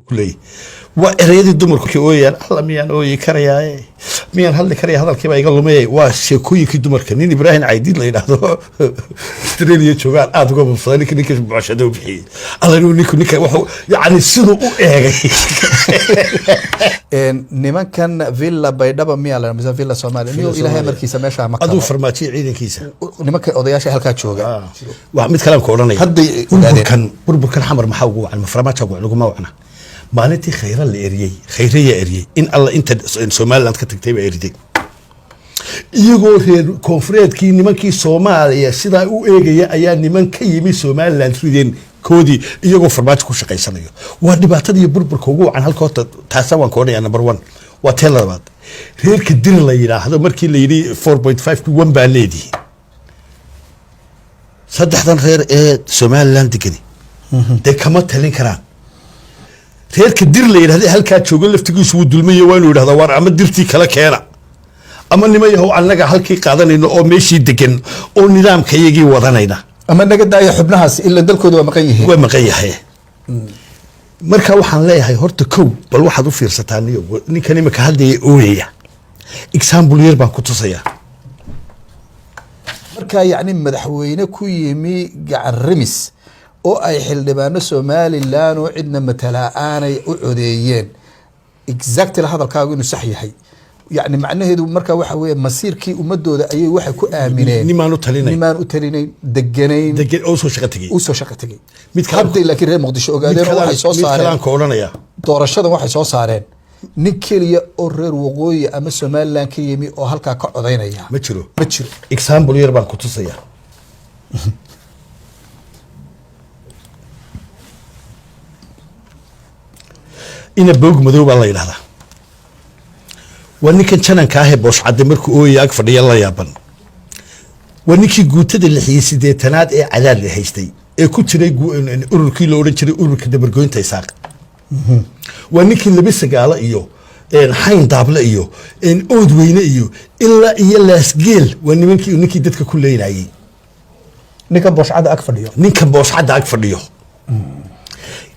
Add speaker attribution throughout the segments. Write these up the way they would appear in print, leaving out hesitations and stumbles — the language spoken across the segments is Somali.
Speaker 1: كلي وإريد دمر كويان الله ميان أوي كريا ميان هل كريا هذا الكيما يقول مي وشكوي كدمر كنين إبراهيم عيدين لين هذا استراليا شغال أتوقع بفضل كنيك بعشرة بحي الله نيك يعني سنو
Speaker 2: نمان كان فيلا بيدابا ميالا مثلا فيلا سومالي نيو إلى هاي مركز سماشة مكان
Speaker 1: أدو فرماتي عيدين كيسة
Speaker 2: نمان كان أضياش هالكات شوقة
Speaker 1: وعمد كلام كوراني
Speaker 2: هدي
Speaker 1: بربكن حمر محوق على مفرمات شوقة لقوا ما وعنا مالتي خير الإيريي خيرية إيريي إن الله أنت سومالي أنت كتكتب إيريدي iyagoo reer koonfureedkii nimankii Soomaaliya sida u eegaya ayaa nimanka yimi Soomaaliland rideen koodi iyagoo farmaajo ku shaqeysanayo waa dhibaatada iyo burburka ugu wacan halkoota taas waan koonaya number 1 waa teelabaad reerka dir la yiraahdo markii la yiri 4.5 to 1 baa leedii saddexdan reer ee Soomaaliland digani de kama talin karaan reerka dir la yiraahdo halka joogo laftigiisu uu dulmiyay waa inuu yiraahdo war ama dirtii kala keena ama nima yahow anaga halkii qaadanayno oo meeshii degan oo nidaamkayagii wadanayna
Speaker 2: ama naga daaya xubnahaas ila dalkooda waa maqan yahay
Speaker 1: marka waxaan leeyahay horta kow bal waxaad u fiirsataa ninkan imika hadlaya ooyaya example yar baan ku tusaya
Speaker 2: marka yani madaxweyne ku yimi gacan rimis oo ay xildhibaano Soomaaliland oo cidna matala aanay u codeeyeen exactly hadalkaagu inuu sax yahay يعني معناه هذا مركا وحوي مسير كي ومدوده أيه واحد كو آمنين
Speaker 1: نيمان
Speaker 2: وتلينين دجنين
Speaker 1: أوسو شقتجي
Speaker 2: متخبط لكن غير مقدش أوجادين واحد صوص
Speaker 1: صارين
Speaker 2: دور الشذا واحد صوص صارين نكلي أورر وقوي أما Soomaaliland كيمي أو هالكا كعضينا إياه
Speaker 1: متشرو إكسامبل يربان كتوسيا إن بوج مذوب الله يلهذا ونكن شنن كاه بوش عد مركو أوي أكفر يلا يابن ونكي جوتة اللي هي سيدتناد على اللي هيستي كنت ريجو إن أوركيلو رجري أورك دبرجوين تيساق ونكي اللي بس قال إيوه إن حين دابل إيوه إن أودوين إيوه إلا سجيل ونكي دتك كل ينعي
Speaker 2: نكن بوش عد أكفر يو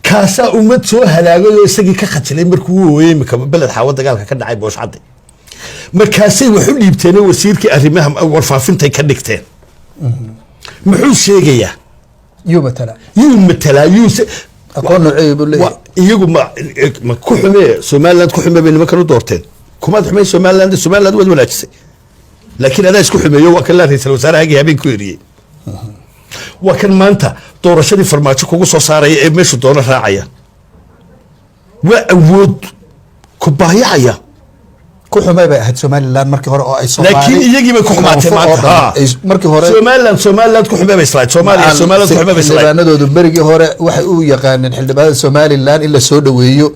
Speaker 1: كاسا أمد سو هلاقو يسقي كختلين مركو ويمك بلد حاول قال كان عيب وش عدي مركاسي وحول يبتني وسيرك أرمهم أول فافنتي كدكتين محول شيء يوم متلا
Speaker 2: أقول عيب ولا
Speaker 1: يقول ما كحمة Soomaaliland كحمة بين ما كانوا دورتين كمان حمة Soomaaliland ولا شيء لكن هذا إيش كحمة يو أكل رئيس الوزراء هاجي هبين كوري وكان ما أنت doorashadii farmaajo kugu soo saaray ee meesha doona raacaya waa awood ku baayacaya
Speaker 2: ku xumay bay ahayd Soomaaliland markii hore oo ay Soomaaliland
Speaker 1: laakiin iyagii bay ku xumaatay maanta
Speaker 2: markii hore
Speaker 1: Soomaaliland ku xumay bay Soomaaliland ku xumay bay
Speaker 2: xildhibaanadoodu berigii hore waxay u yaqaaneen xildhibaanada Soomaaliland in la soo dhaweeyo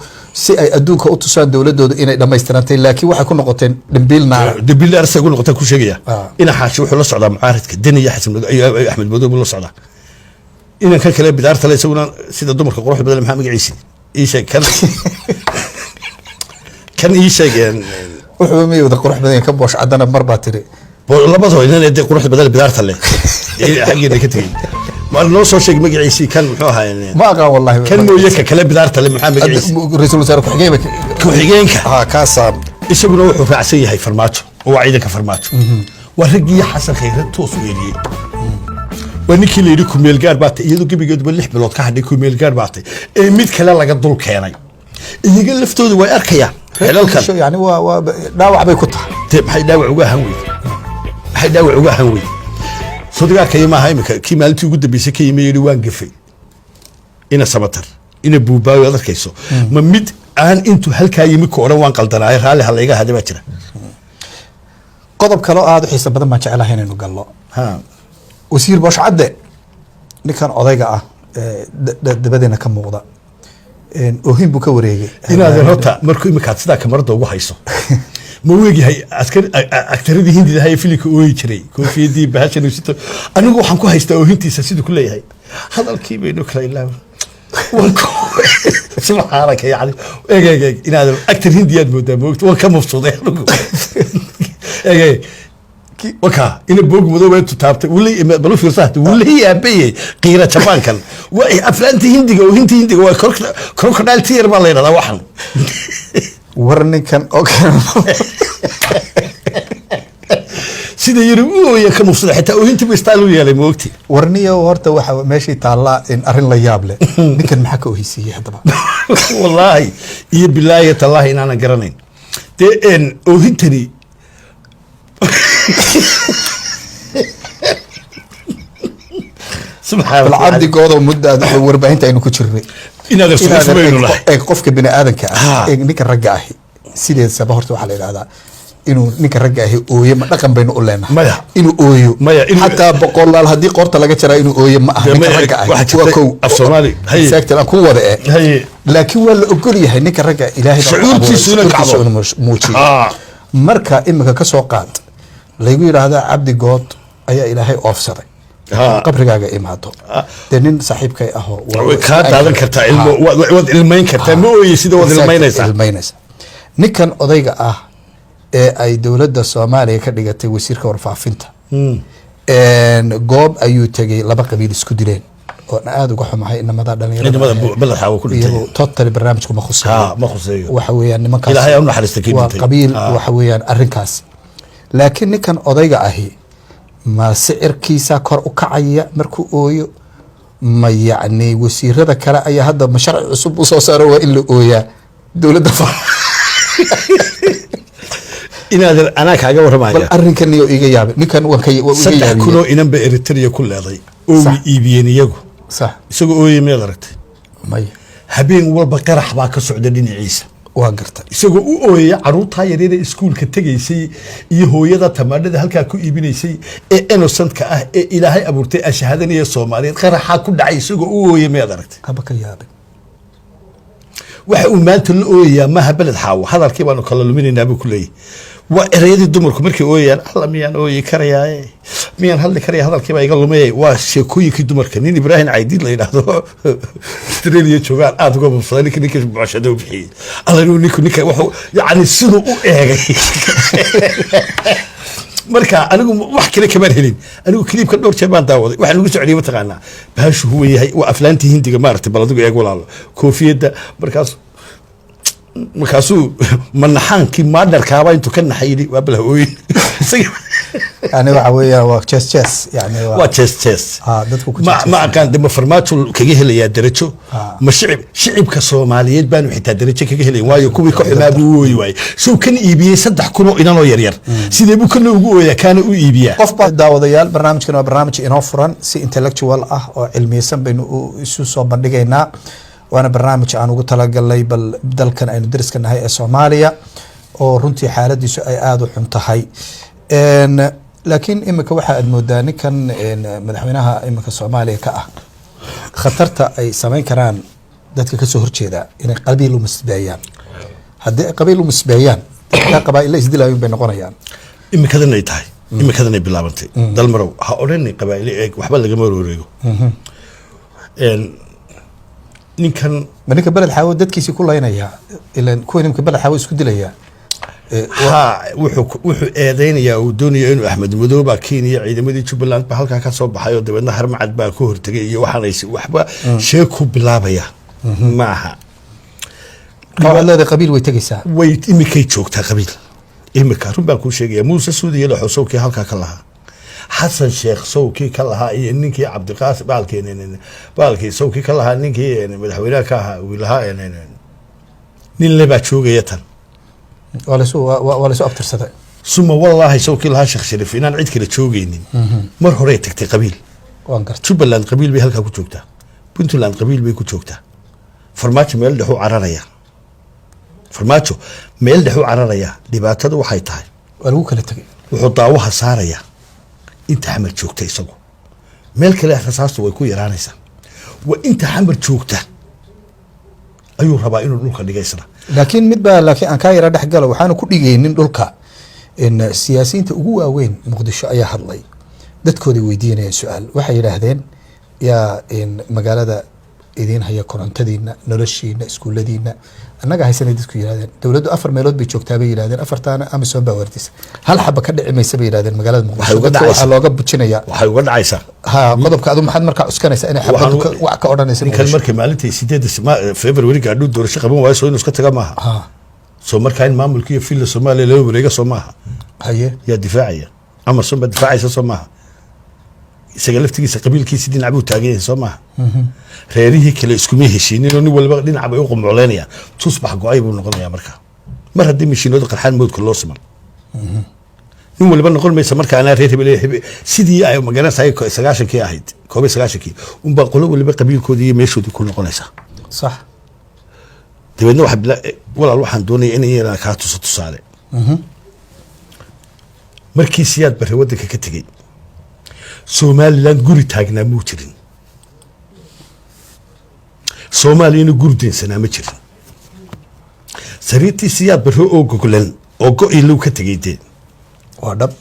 Speaker 2: si ay adduunka u tusaan dawladooda inay dhameystirantay laakiin waxay ku noqoteen dambiil naar
Speaker 1: ku noqotay ku sheegaya in xaashi wuxuu la socdaa mucaaradka daniya xasan Axmed Madoobe la socdaa إن كان كلام بدار ثلاثة سونا سيد الدمر كقروح بدل محمد عيسى إيش كان إيش يعني
Speaker 2: وحومي وذا قروح بدل كبوش عدنا بمربع تري
Speaker 1: والله ما زوين أنا قروح بدل بدار ثلاثة حقي اللي كتير ما لو صار شيء مجد عيسى كان محوها يعني
Speaker 2: ما قال والله
Speaker 1: كان مو يك كلام بدار ثلاثة محمد عيسى
Speaker 2: رئيس الوزراء كحجيبك كاسب
Speaker 1: إيش يقولوا وحوف عسية هاي فرماتو وعيدك فرماتو ورجي حسن خيرت توصيلي ونكي اللي يريكم ميلجار باتي يدو كبي جد باللح بلوت كحد يكون ميلجار باتي ميت كلا لقى الضل كياني اللي قال لفتود ويركيا
Speaker 2: شو يعني و داوع بيكتها
Speaker 1: طيب حيداوع وجاه هوي صدقك كيما هاي كي مالتي وجود بيسكي يميري وانقفي إنا سمتر إنا بوباوي هذا كيسو ما ميت أن أنتو هل كايمي كورا وانقلتنا هاي حالي هلا هذا بتشرا
Speaker 2: قضب كلا هذا حسب بدل ما تعلى هنا نقول له
Speaker 1: ها
Speaker 2: وسير باش عدة نكان أضيقة دبدنا كم موضع وهم بكوريجي
Speaker 1: إن هذا الرطة مركو مكات صدق كمرض وحيصو موجي هاي أكثر دي هندي هاي فيلك ويجري كون في دي بهاش نسيتو أنا جو حنكو هايستو هندي سيدو كله هاي هذا الكيبي نكلا إلا والكو سبحانك يعني إيه إن هذا أكثر هندي يدمو دموت وكم مفصود إيه waka ina boog madooba intu taabtay wali balu fiirsaha wali yaabay qiira jabaankan waa aflaanti hindiga oo hindiga waa crocodile tear baa la yiraahdaa waxan
Speaker 2: warninkan okay
Speaker 1: sida yiri oo ka mufsada xitaa oo hinti bistaal u yeelay moogti
Speaker 2: warniyo horta waxa meeshii taala in arin la yaab leh ninkan maxaa ka ohisiiyay hadaba
Speaker 1: wallahi iyo billahi tallahi inaan garanayn de oo hintani subxaan
Speaker 2: Allah abdi goodo muddo warbaahinta aynu ku jirnay
Speaker 1: inaad soo sameeyno
Speaker 2: ee qofka bini aadanka ah ee ninka ragga ah sidee sabab horta waxa la yiraahdaa inuu ninka ragga ah ooyo ma dhaqan baynu u leenahay inuu ooyo hatta boqolaal hadii qorta laga jaraa inuu ooyo ma aha ninka ragga ah waa kow
Speaker 1: af Soomaali
Speaker 2: exactly ku wada laakiin waa la ogol yahay ninka ragga Ilaahay
Speaker 1: shucuurtiisuna kacdo
Speaker 2: muujiyo marka imika ka soo qaad lagu yiraahdaa abdi good ayaa Ilaahay oofsaday qabrigaaga imaado de nin saaxiibkay ah
Speaker 1: oo ka daadan kartaa ilmo wad ilmeyn kartaa ma ooyay sida wad ilmeynaysa
Speaker 2: ninkan odayga ah ee ay dawladda Soomaaliya ka dhigatay wasiirka warfaafinta goob ayuu tagay laba qabiil isku dileen oo aad uga xumahay inamada dhalinyarada
Speaker 1: balad xawo ku dhintay
Speaker 2: total barnaamijku ma khuseeyo waxa weeyaan nimankaas
Speaker 1: Ilaahay u naxariisto
Speaker 2: waa qabiil waxa weeyaan arrinkaas laakiin ninkan odayga ahi ma sicirkiisa kor u kacaya markuu ooyo ma yacni wasiirada kale ayaa hadda mashruuc cusub u soo saaray waa in la ooyaa dawladda
Speaker 1: inaad ana kaaga waramaaya
Speaker 2: bal arrinkan iyo iga yaab ninkan waan ka
Speaker 1: yaab kuno inan ba Eritrea ku leeday oo iibiyeen iyagu
Speaker 2: sax
Speaker 1: isagoo ooyay meel aragtay
Speaker 2: may
Speaker 1: habeen walba qarax baa ka socda dhinaciisa
Speaker 2: waa gartay
Speaker 1: isagoo u ooyay caruurta yaryar ee iskuulka tagaysay iyo hooyada tamaadada halka ku iibinaysay ee innocent-ka ah ee Ilaahay abuurtay ashahadaniya Soomaaliyeed qaraxa ku dhacay isagoo u ooyay meel aragtay
Speaker 2: haba ka yaabay
Speaker 1: waxa uu maanta la ooyaa ma habelad xaawo hadalkii baanu kala luminaynaa buu ku leeyahay waa erayadii dumarku markii ooyaan alla miyaan ooyi karayaa miyaan hadli karaya hadalkii baa iga lumay waa sheekooyinkii dumarka nin Ibrahim Caydiid la yiraahdo Australia joogaan aad uga mufsaday ninka buuxshada u bixiyay alla ninka wuxuu yaani sidoo u eegay marka anigu wax kale kama helin anigu kliibka dhowr jeer baan daawaday waxaan ugu socday mataqaana baashu huwa yahay waa aflaantii hindiga maartay baladigu eeg walaalo koofiyada markaasuu manaxaankii maadarkaaba intuu ka naxayay waa bala ooyin
Speaker 2: yani waxa weeyaan waa chess yani
Speaker 1: waa chess
Speaker 2: dadku ku
Speaker 1: ma aqaan dib farmaajo kaga helaya darajo ma shicibka Soomaaliyeed baan xitaa darajo kaga helay waayo kuwii ka xumaa buu ooyi waay soo kan iibiyay 3 kun oo inanoo yar yar sidee buu kan ugu ooyaa kana u iibiyaa
Speaker 2: qof baa daawadayaal barnaamijkan waa barnaamij inoo furan si intellectual ah oo cilmiyeysan baynu isu soo bandhigaynaa وانا برنامج aan ugu talagalay bal dalkan aynu dariska nahay ee Soomaaliya oo runtii xaaladiisu ay aad u xun tahay laakiin imika waxa aad moodaa ninkan madaxweynaha imika Soomaaliya ka ah khatarta ay sameyn karaan dadka ka soo horjeeda inay qabiil u misbeeyaan haddii qabiil u misbeeyaan qabaa'il isdilaayeen bay noqonayaan
Speaker 1: imikadan ay tahay imikadan ay bilaabantay dal marow ha oranay qabaa'il waxba laga maroreego ninkan
Speaker 2: ninka balad xawo dadkiisa ku laynaya ilaan kuwa ninka balad xawo isku dilaya
Speaker 1: wuxuu eedeynaya uu doonayo inuu Axmed Madooba Kenya ciidamadii Jubaland ba halka ka soo baxay oo dibadna harmacad baa ku hortagay iyo waxaanaysi waxba sheeko bilaabaya maaha
Speaker 2: qabiilada qabiil way tagaysaa
Speaker 1: way imikay joogtaa qabiil imika run baan ku sheegaya Muuse Suudiye la xusowkii halka ka lahaa حسن شيخ سوكي كلها إنكي عبد القاسم بالكي سوكي كلها إنكي مدحونا كها ولها نين اللي بتشوقيتها
Speaker 2: ولا سو أكتر صدق
Speaker 1: ثم والله سوكي لها شيخ شريف إن عيد كده تشوقيني مر هريتك تقبيل
Speaker 2: وانقرت
Speaker 1: شو بلان قبيل بهالك كوتشوكتا بنتو لان قبيل بكوتشوكتا فرماتش ميل دحو عراريا فرماتشو ميل دحو عراريا دباتة وحيتها
Speaker 2: ولو كلا تجي
Speaker 1: وحطاوها صاريا انت حمل joogtay isagu meel kale xasaastu way ku yaraanaysaa wa inta xamar joogta ayuu rabaa inuu dhulka dhigaysana
Speaker 2: laakiin laakiin aan ka yara dhaxgalo waxaan ku dhigaynin dhulka in siyaasiyiinta ugu waaweyn Muqdisho ayaa hadlay dadkooda weydiinayeen su'aal waxay yiraahdeen yaa in magaalada idiin haya korontadiina noloshiina iskuuladiina annaga haysanay dadku yidhahdeen dowladdu 4 meelood bay joogtaa bay yidhahdeen 4taana Amazon baa wardisa hal xaba ka dhici maysa bay yidhahdeen magaalada Muqdisho waxaa looga bujinayaa
Speaker 1: waxay uga dhacaysaa
Speaker 2: qodobka adu maxaad markaa cuskanaysaa inay xabadu wax ka odhanaysa
Speaker 1: ninkan markii maalintii 8 February gaadhu doorasho qaban waayo soo inuu iska taga maaha soo markaa in maamulkii filla Soomaaliya loo wareega soo maaha
Speaker 2: haye
Speaker 1: yaa difaacaya Amazon baa difaacaysa soo maaha isaga laftigiisa qabiilkiisa dhinac buu taagan yahay soo maaha reerihii kale isku ma heshiinin oo nin walba dhinac bay u qumculeynayaan tusbax go'ay buu noqonayaa markaa mar haddii mishiinooda qarxaan moodka loo siman nin walba noqon maysa markaa anaa reer hebel sidii ay magaranaysaa 90kii ahayd 90kii unbaa qolo waliba qabiilkoodii iyo meeshoodii ku noqonaysaa
Speaker 2: sax
Speaker 1: dabeedna walaal waxaan doonayaa inay yaraan kaa tusaale markii siyaad barre waddanka ka tegey Somaliland guri taagnaa muu jirin Soomaaliyana guri deensanaa ma jirin sariirtii siyaad barre oo gogolan oo go'i loo ka tegay dee
Speaker 2: waa dhab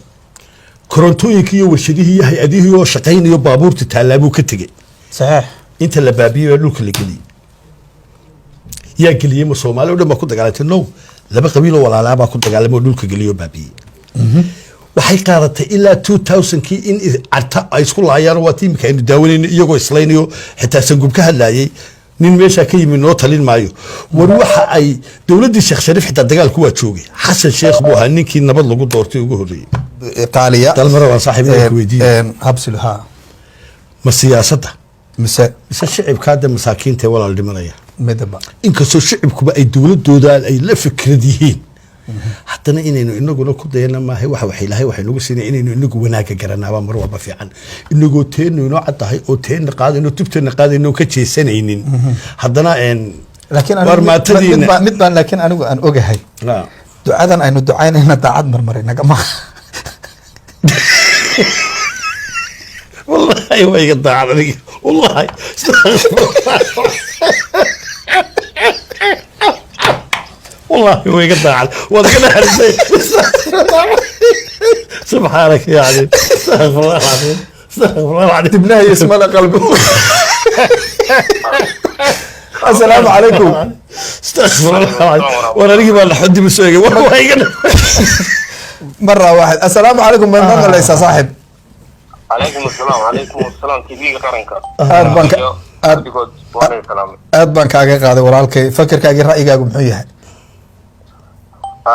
Speaker 1: korontooyinkii iyo warshadihii iyo hay-adihii oo shaqaynayo baabuurta taalaabuu ka tegey
Speaker 2: saxiix
Speaker 1: inta la baabiyey dhulka la geliyey yaa geliyey ma Soomaali oo dhan baa ku dagaalantay no laba qabiil oo walaalaa baa ku dagaalamay oo dhulka geliyey oo baabiyey waxay qaadatay ilaa 2000kii in arta ay isku laayaan waa tiimka aynu daawanayno iyagoo islaynayo xitaa sangub ka hadlayay nin meesha ka yimid noo talin maayo war waxa ay dawladii Sheekh Shariif xitaa dagaalku waa joogay Xasan Sheekh buu ahaa ninkii nabad lagu doortay ugu horeeyay
Speaker 2: qaaliya
Speaker 1: dalmar waa saaxiibna ku weydiiyay
Speaker 2: habsilha
Speaker 1: ma siyaasadda
Speaker 2: mise
Speaker 1: shicibka da masaakiinta walaal dhimanaya
Speaker 2: midaba
Speaker 1: inkastoo shicibkuba ay dawladooda ay la fikrad yihiin haddana inaynu inaguna ku dayana maahay waxa ilaahay waxa nagu siinay inaynu inagu wanaaga garanaaba mar walba fiican inagoo teenu inoo cadahay oo teena qaadayno tubteena qaadayno ka jeesanaynin haddana
Speaker 2: laakiin mid baan laakiin anigu aan ogahay ducadan aynu ducaynayna daacad marmarinaga ma
Speaker 1: wallahi way ga daacad wallahi والله هو يقطع وذكرنا حرسي سبحانك يا علي استغفر الله العظيم استغفر الله العظيم
Speaker 2: تبناه يسمى له قلبه السلام عليكم
Speaker 1: استغفر الله العظيم وانا رقي ما حد بسوي
Speaker 2: مره واحد السلام عليكم من نقل ليس صاحب
Speaker 3: عليكم السلام عليكم السلام كبير قرنك
Speaker 2: aad baan kaaga qaaday walaalkay fakirkaaga ra'yigaagu muxuu yahay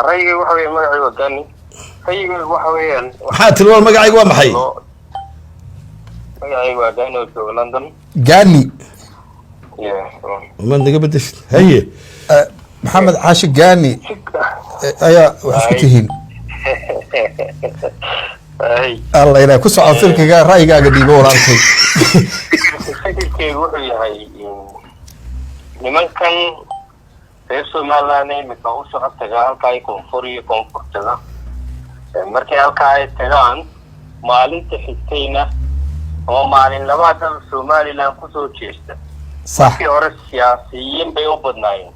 Speaker 3: ra'yigay waxa weeye magacaygu waa Gani ra'yigay waxa weeyaan
Speaker 1: maxaa tilmaam magacaygu waa maxay
Speaker 3: magacaygu waa Gani oo jooga London
Speaker 2: Gani
Speaker 1: ma naga badash haye
Speaker 2: maxamed caashi Gani ayaa wax ku tihiin الله إلى كسر عصيرك جا رأي جا قديم ولا شيء.
Speaker 3: فكرة وحي لمن كان يسوع مالاني متوسط التجار كاي كونفوري كونفورتنا. مركي الكاي تجان مالين تحسينا هو مالين لما تم سومالي لان كسر تشيست.
Speaker 2: صح.
Speaker 3: في أورس سياسيين بيوبدناين.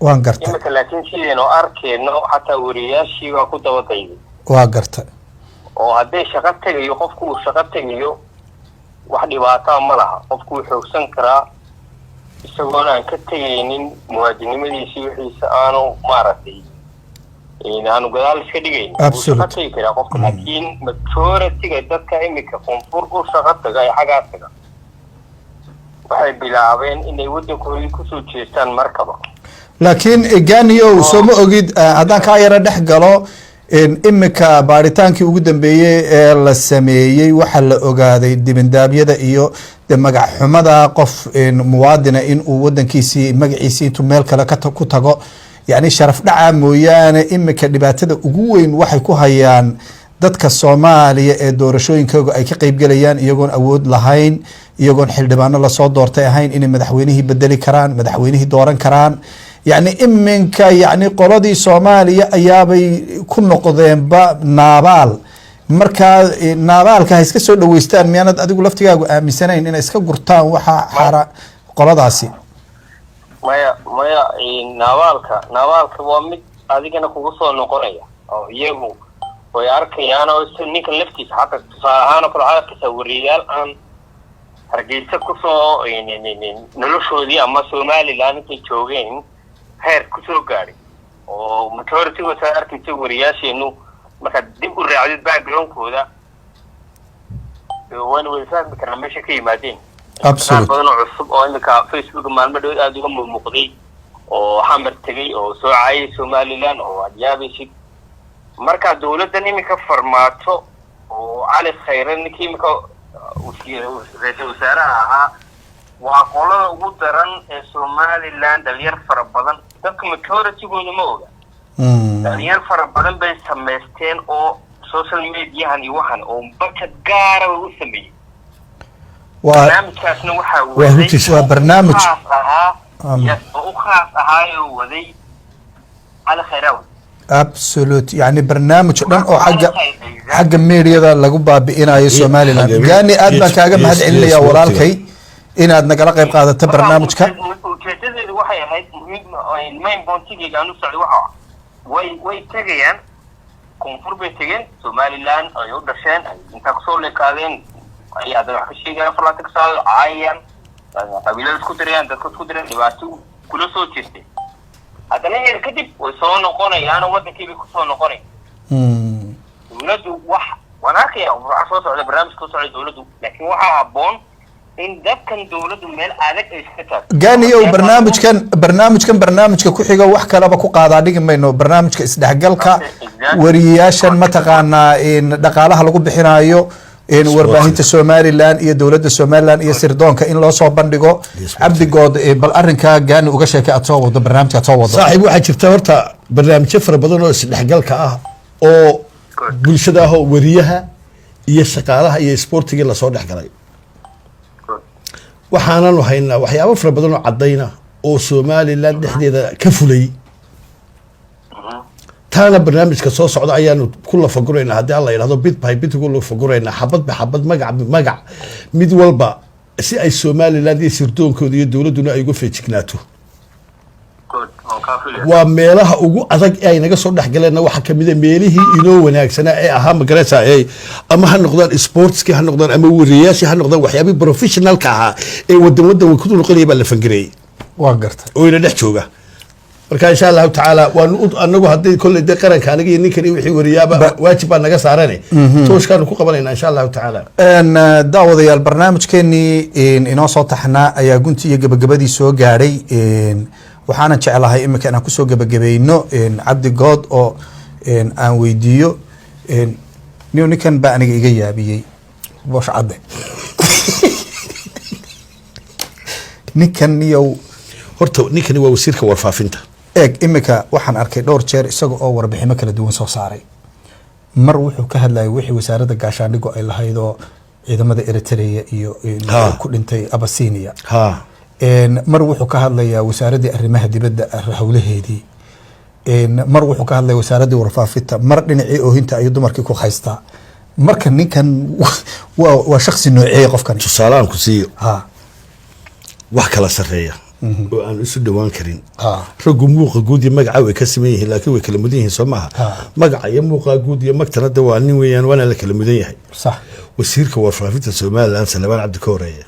Speaker 2: وانقرت.
Speaker 3: يمكن لكن شيء إنه أركي إنه حتى ورياشي وكتب وطيب.
Speaker 2: وانقرت.
Speaker 3: oo haddii shaqo tagayo qofku uu shaqo tagayo wax dhibaato ma laha qofku wuxuu xoogsan karaa isagoo aan ka tagaynin muwaadinimadiisa wixiisa aanu maaragtay aanu gadaal iska dhigayn shaqo tagi karaa qofka laakiin majority-ga dadka imika koonfur u shaqo taga ay xaggaa taga waxay bilaabeen inay waddankoodii kusoo jeestaan markaba
Speaker 2: laakiin Ganiyo soo ma ogid haddaan kaa yara dhex galo imika baaritaankii ugu dambeeyay ee la sameeyay waxa la ogaaday dibindaabyada iyo magac xumada qof muwaadina in uu wadankiisii magaciisa intuu meel kale ku tago yani sharaf dhaca mooyaane imika dhibaatada ugu weyn waxay ku hayaan dadka Soomaaliya ee doorashooyinkooda ay ka qayb galayaan iyagoon awood lahayn iyagoon xildhibaano la soo doortay ahayn inay madaxweynihii bedeli karaan madaxweynihii dooran karaan يعني إمنك يعني قرادي سوماليا أيابي كن نقدين با نابال مركا نابال كهيس كسر دويستان مياند أديكو لفتيجا مسنين إن إسكا قرطان وحا حارة قراداسي
Speaker 3: مايا نابالك وامد أديكنا كوكسو نقرية أو يهو ويارك يانا ويستنيك لفتيس حتى تصاهانا كل عالك تسوريال أن hargeysa kusoo noloshoodii ama somaliland intay joogeen heer kusoo gaadhay oo majority wasaa arkaysa wariyaasheenu markaad dib u raacdid backgroundkooda waana way fahmi karnaa meesha ka yimaadeen badan oo cusub oo imika facebook maalmo dhow aada uga muuqday oo xamar tegay oo soo caayay somaliland oo aad yaabaysid markaa dawladdan imika farmaato oo cali khayre ninkii imika ra-iisul wasaaraha ahaa waa qolada ugu daran ee somaliland dhalinyar fara badan dadka majoritygooda ma oga dhalinyar fara badan bay samaysteen oo social mediahan iyo waxan oo budget gaara u sameeyey barnaamijkaasna waxaa
Speaker 2: waa barnaamij
Speaker 3: ahaa oo u khaas ahaayo waday cali khayrawi
Speaker 2: absolute yani barnaamij dhan oo xagga meediada lagu baabi'inayo somaliland gaani aad baan kaaga mahad celinaya walaalkay inaad nagala qayb qaadato barnaamijka
Speaker 3: ujeedadeedu waxay ahayd main bontigeyga aan u socday waxa way tegayaan koonfur bay tegeen somaliland ay u dhasheen ay intaa kusoo leekaadeen ay hadda wax ka sheegayaan falatika saal caayayaan qabiilada isku dirayaan dadka isku dirayaan dhibaato kula soo jirtay haddana yar kadib way soo noqonayaan oo waddankiibay kusoo noqonay dawladdu wax wanaakaya waxa soo socda barnaamijka soo socda dawladdu laakiin waxaa habboon in dadkan dawladdu meel adag ay iska taagto
Speaker 2: gaaniyow barnaamijka ku xiga wax kaleba ku qaadaa dhigi mayno barnaamijka isdhexgalka wariyayaashan mataqaanaa dhaqaalaha lagu bixinayo warbaahinta somaliland iyo dawladda somaliland iyo sirdoonka in loo soo bandhigo cabdigood bal arrinkaa gaani uga sheekay aad soo wado barnaamijka aad soo wado
Speaker 1: saaxiib waxaa jirta horta barnaamijyo fara badan oo isdhexgalka ah oo bulshada ah oo wariyaha iyo shaqaalaha iyo sportigii lasoo dhexgalay waxaananu haynaa waxyaabo fara badan oo caddayna oo somaliland dhexdeeda ka fulay taana barnaamijka soo socda ayaanu ku lafaguraynaa haddii alla yidhahdo bit by bit ku lafaguraynaa xabad ba xabad magac mid walba si ay somaliland iyo sirdoonkooda iyo dawladduna ay uga feejignaato waa meelaha ugu adag ee ay naga soo dhexgaleenna waxaa kamid a meelihii inoo wanaagsanaa ee ahaa magaraysa ama ha noqdaan sportski ha noqdaan ama wariyayaashii ha noqdaan waxyaabihii professionalka ahaa ee wadan ku noqonaya baa la fangareeyey
Speaker 2: waa gartay
Speaker 1: oo ina dhex jooga marka insha allahu tacaala waanu anagu haddii kolley dee qaranka aniga iyo ninkani wixii wariyaaba waajib baa naga saarane tooshkaanu ku qabanayna insha allahu tacaala
Speaker 2: daawadayaal barnaamijkeenii inoo soo taxnaa ayaa gunti iyo gabagabadii soo gaadhay waxaana jeclahay imika inaan kusoo gabagabayno cabdigood oo aan weydiiyo ninkan baa aniga iga yaabiyey boosh cadde ninkan
Speaker 1: horta ninkani waa wasiirka warfaafinta
Speaker 2: eeg imika waxaan arkay dhowr jeer isaga oo warbixino kala duwan soo saaray mar wuxuu ka hadlayay wixii wasaaradda gaashaandhigo ay lahayd oo ciidamada eritrea iyo ku dhintay abasinia mar wuxuu ka hadlayaa wasaaraddii arrimaha dibadda howlaheedii mar wuxuu ka hadlaya wasaaraddii warfaafinta mar dhinacii oohinta ayuu dumarkii ku haystaa marka ninkan waa shaksi nooceeye qofkan
Speaker 1: tusaale aan ku siiyo wax kala sarreeya oo aan isu dhawaan karin raggu muuqa guud iyo magaca way ka sameyn yihiin laakiin way kala mudan yihiin soo maaha magaca iyo muuqa guud iyo magtana de waa nin weeyaan waana la kala mudan yahay
Speaker 2: sax
Speaker 1: wasiirka warfaafinta somaliland salabaan cabdi ka horeeya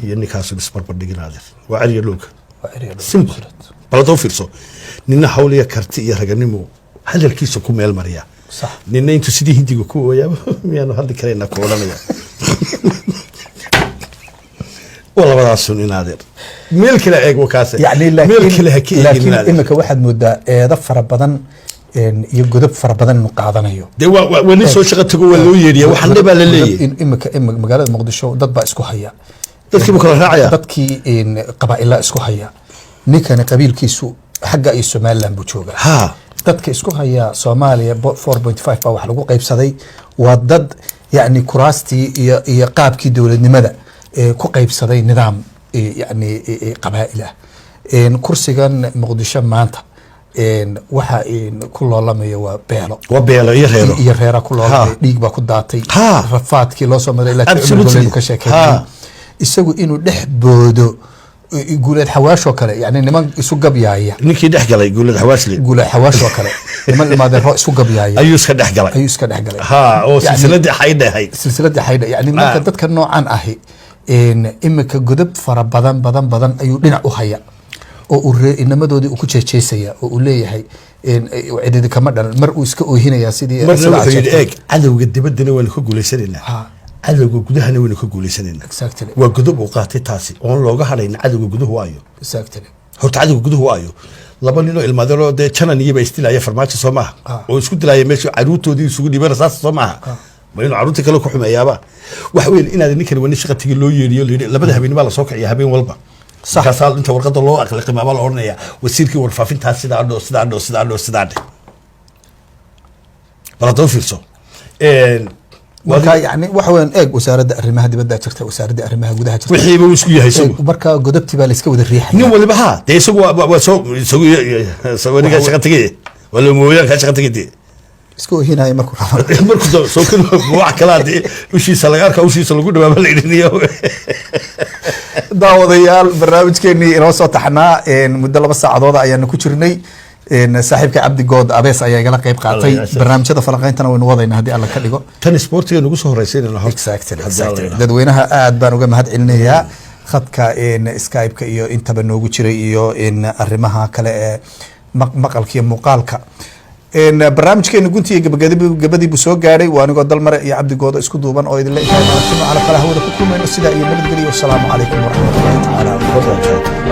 Speaker 1: iyo ninkaasu isbarbardhiginaadir waa cariya dhulka simple baladoo fiirso nina hawl iyo karti iyo raganimo hadalkiisa ku meel mariya nina intuu sidii hindiga ku ooyaaba miyaanu hadli karaynaa ku odhanaya labadaasun inaadeer meel kale eeg wakaase meel kale ha ka eegin
Speaker 2: laakiin imika waxaad moodaa eedo fara badan iyo godob fara badan inuu qaadanayo
Speaker 1: dee waa nin soo shaqo tago waa loo yeedhiya waxaan dhibaa la leeyahay
Speaker 2: imika magaalada muqdisho dad baa isku haya
Speaker 1: dadkii buu kala raacaya
Speaker 2: dadkii qabaa'ila isku haya ninkani qabiilkiisu xagga iyo somaliland buu joogaa dadka isku haya soomaaliya 4.5 baa wax lagu qaybsaday waa dad yacni kuraastii iyo qaabkii dowladnimada ku qaybsaday nidaam yani qabaa'il ah kursigan muqdisho maanta waxa ku loolamaya waa beelo iyo reera ku loolamaya dhiig baa ku daatay rafaadkii loo soo maray ilaa ka sheekeeyay isagu inuu dhex boodo guuleed xawaashoo kale yani niman isu gabyaaya
Speaker 1: ninkii dhex galay guuleed
Speaker 2: xawaashoo kale niman imaadeen roo isu gabyaaya
Speaker 1: ayuu iska dhex galay
Speaker 2: oo
Speaker 1: silsiladii xaydha ahayd
Speaker 2: yani marka dadka noocan ahi imika godab fara badan ayuu dhinac u haya oo uu inamadoodii uu ku jeejeysaya oo uu leeyahay cididi kama dhalan mar uu iska oohinaya sidii
Speaker 1: marna wuxuu yidhi eeg cadowga dibaddana waanu ka guulaysanaynaa cadowga gudahana waynu ka guulaysanaynaa waa godob uu qaatay taasi oon looga hadhayna cadowga guduhu waayo horta cadowga guduhu waayo laba ninoo ilmaadeenoo dee janan iyoba isdilaya farmaajo soo maaha oo isku dilaya meesha caruurtoodii isugu dhibana saas soo maaha ma inuu caruurtii kale ku xumeeyaaba wax weyn inaad ninkan wani shaqa tigi loo yeeriyo layidhi labada habeen baa lasoo kiciya habeen walba markaasaa inta warqada loo aqliqi maama la odhanaya wasiirkii warfaafintaas sidaa dho sidaa dho sidaa dho sidaa dhe bal haddaba fiirso
Speaker 2: marka yani waxa weeyaan eeg wasaaradda arrimaha dibadda jirta wasaaradda arrimaha gudaha jirta
Speaker 1: wixiiba uu isku yahay isagu
Speaker 2: marka godobtii baa la iska wada riixay
Speaker 1: nin waliba ha dee isagu waa soo niga shaqa tagay wala mooyaan ka shaqa tagay
Speaker 2: isku ohinaya markuu rabo
Speaker 1: markuu soo kan wax kala dee ushiisa laga arkaa ushiisa lagu dhawaaba la idiniyo
Speaker 2: daawadayaal barnaamijkeenii inoo soo taxnaa muddo 2 saacadood ayaanu ku jirnay saaxiibka cabdi good abees ayaa igala qayb qaatay barnaamijyada falanqayntana waynu wadayna haddii alla ka dhigo
Speaker 1: tan sportiga nagu soo horeysayna
Speaker 2: exactly dadweynaha aad baan uga mahad celinayaa khadka skype-ka iyo intaba noogu jiray iyo arrimaha kale ee maqalka iyo muuqaalka barnaamijkeena guntiga gabadii buu soo gaadhay waa anigoo dalmare iyo cabdi goodo isku duuban oo idinla intaano ala kala hawada ku kulmayno sidaa iyo nabadgelyo wasalaamu calaykum waraxmatullahi tacaala wabarakaatu